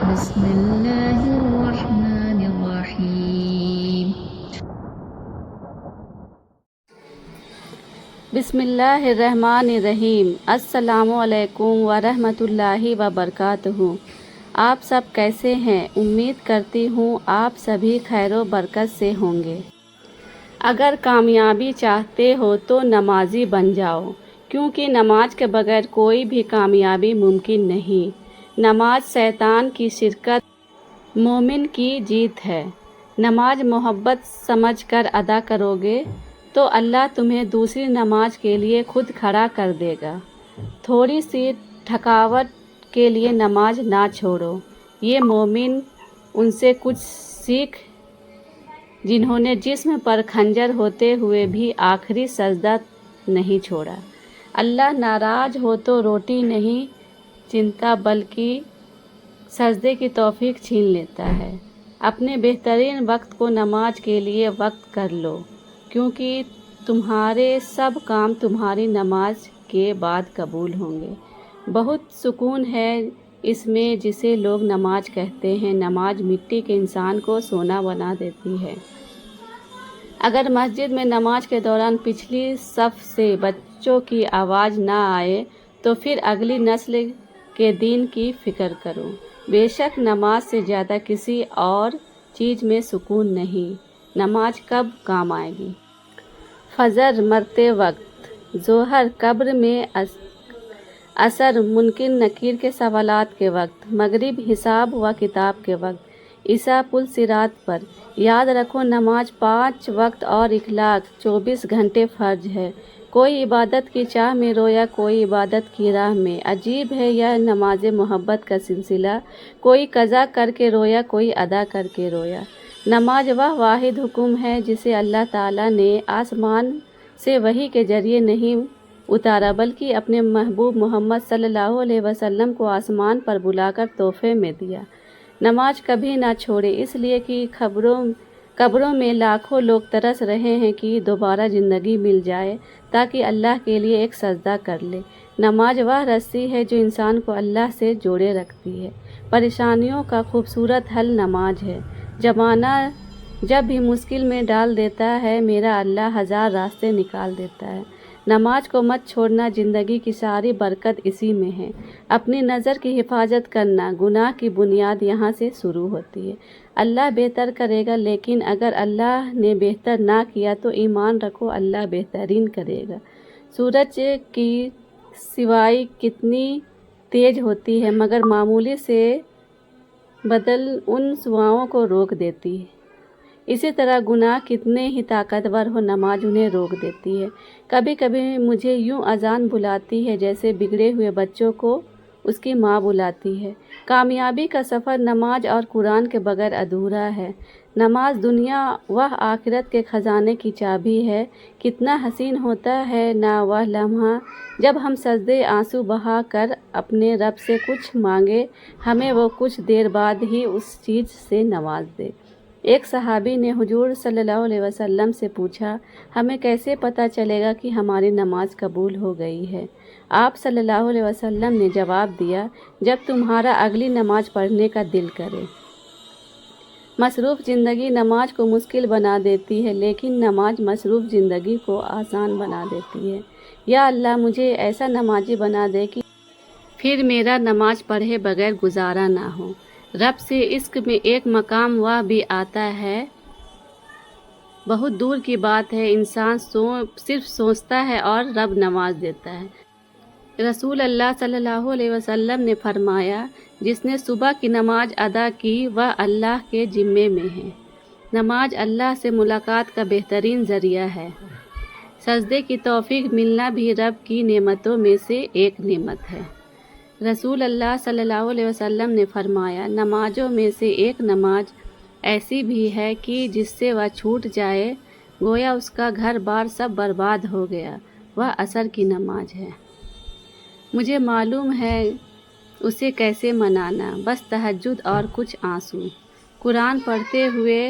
بسم اللہ الرحمن الرحیم۔ بسم اللہ الرحمن الرحیم۔ السلام علیکم ورحمۃ اللہ وبرکاتہ۔ آپ سب کیسے ہیں؟ امید کرتی ہوں آپ سبھی خیر و برکت سے ہوں گے۔ اگر کامیابی چاہتے ہو تو نمازی بن جاؤ، کیونکہ نماز کے بغیر کوئی بھی کامیابی ممکن نہیں۔ نماز شیطان کی شرکت، مومن کی جیت ہے۔ نماز محبت سمجھ کر ادا کرو گے تو اللہ تمہیں دوسری نماز کے لیے خود کھڑا کر دے گا۔ تھوڑی سی تھکاوٹ کے لیے نماز نہ چھوڑو۔ یہ مومن ان سے کچھ سیکھ جنہوں نے جسم پر خنجر ہوتے ہوئے بھی آخری سجدہ نہیں چھوڑا۔ اللہ ناراض ہو تو روٹی نہیں چنتا بلکہ سجدے کی توفیق چھین لیتا ہے۔ اپنے بہترین وقت کو نماز کے لیے وقت کر لو، کیونکہ تمہارے سب کام تمہاری نماز کے بعد قبول ہوں گے۔ بہت سکون ہے اس میں جسے لوگ نماز کہتے ہیں۔ نماز مٹی کے انسان کو سونا بنا دیتی ہے۔ اگر مسجد میں نماز کے دوران پچھلی صف سے بچوں کی آواز نہ آئے تو پھر اگلی نسل کے دین کی فکر کرو۔ بے شک نماز سے زیادہ کسی اور چیز میں سکون نہیں۔ نماز کب کام آئے گی؟ فجر مرتے وقت، ظہر قبر میں، عصر منکر نکیر کے سوالات کے وقت، مغرب حساب و کتاب کے وقت، عشاء پل صراط پر۔ یاد رکھو نماز 5 وقت اور اخلاق 24 گھنٹے فرض ہے۔ کوئی عبادت کی چاہ میں رویا، کوئی عبادت کی راہ میں۔ عجیب ہے یہ نماز محبت کا سلسلہ، کوئی قضا کر کے رویا، کوئی ادا کر کے رویا۔ نماز وہ واحد حکم ہے جسے اللہ تعالیٰ نے آسمان سے وحی کے ذریعے نہیں اتارا بلکہ اپنے محبوب محمد صلی اللہ علیہ وسلم کو آسمان پر بلا کر تحفے میں دیا۔ نماز کبھی نہ چھوڑے، اس لیے کہ قبروں میں لاکھوں لوگ ترس رہے ہیں کہ دوبارہ زندگی مل جائے تاکہ اللہ کے لیے ایک سجدہ کر لے۔ نماز وہ رسی ہے جو انسان کو اللہ سے جوڑے رکھتی ہے۔ پریشانیوں کا خوبصورت حل نماز ہے۔ زمانہ جب بھی مشکل میں ڈال دیتا ہے، میرا اللہ 1000 راستے نکال دیتا ہے۔ نماز کو مت چھوڑنا، زندگی کی ساری برکت اسی میں ہے۔ اپنی نظر کی حفاظت کرنا، گناہ کی بنیاد یہاں سے شروع ہوتی ہے۔ اللہ بہتر کرے گا، لیکن اگر اللہ نے بہتر نہ کیا تو ایمان رکھو اللہ بہترین کرے گا۔ سورج کی شعاع کتنی تیز ہوتی ہے مگر معمولی سے بدل ان شعاعوں کو روک دیتی ہے۔ اسی طرح گناہ کتنے ہی طاقتور ہو، نماز انہیں روک دیتی ہے۔ کبھی کبھی مجھے یوں اذان بلاتی ہے جیسے بگڑے ہوئے بچوں کو اس کی ماں بلاتی ہے۔ کامیابی کا سفر نماز اور قرآن کے بغیر ادھورا ہے۔ نماز دنیا و آخرت کے خزانے کی چابی ہے۔ کتنا حسین ہوتا ہے نا وہ لمحہ جب ہم سجدے آنسو بہا کر اپنے رب سے کچھ مانگے، ہمیں وہ کچھ دیر بعد ہی اس چیز سے نواز دے۔ ایک صحابی نے حضور صلی اللہ علیہ وسلم سے پوچھا، ہمیں کیسے پتہ چلے گا کہ ہماری نماز قبول ہو گئی ہے؟ آپ صلی اللہ علیہ وسلم نے جواب دیا، جب تمہارا اگلی نماز پڑھنے کا دل کرے۔ مصروف زندگی نماز کو مشکل بنا دیتی ہے، لیکن نماز مصروف زندگی کو آسان بنا دیتی ہے۔ یا اللہ مجھے ایسا نمازی بنا دے کہ پھر میرا نماز پڑھے بغیر گزارا نہ ہو۔ رب سے عشق میں ایک مقام وہ بھی آتا ہے، بہت دور کی بات ہے، انسان صرف سوچتا ہے اور رب نواز دیتا ہے۔ رسول اللہ صلی اللہ علیہ وسلم نے فرمایا، جس نے صبح کی نماز ادا کی وہ اللہ کے ذمے میں ہے۔ نماز اللہ سے ملاقات کا بہترین ذریعہ ہے۔ سجدے کی توفیق ملنا بھی رب کی نعمتوں میں سے ایک نعمت ہے۔ رسول اللہ صلی اللہ علیہ وسلم نے فرمایا، نمازوں میں سے ایک نماز ایسی بھی ہے کہ جس سے وہ چھوٹ جائے گویا اس کا گھر بار سب برباد ہو گیا، وہ عصر کی نماز ہے۔ مجھے معلوم ہے اسے کیسے منانا، بس تہجد اور کچھ آنسو۔ قرآن پڑھتے ہوئے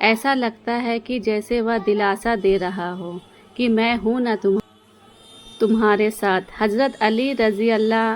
ایسا لگتا ہے کہ جیسے وہ دلاسا دے رہا ہو کہ میں ہوں نا تمہارے ساتھ۔ حضرت علی رضی اللہ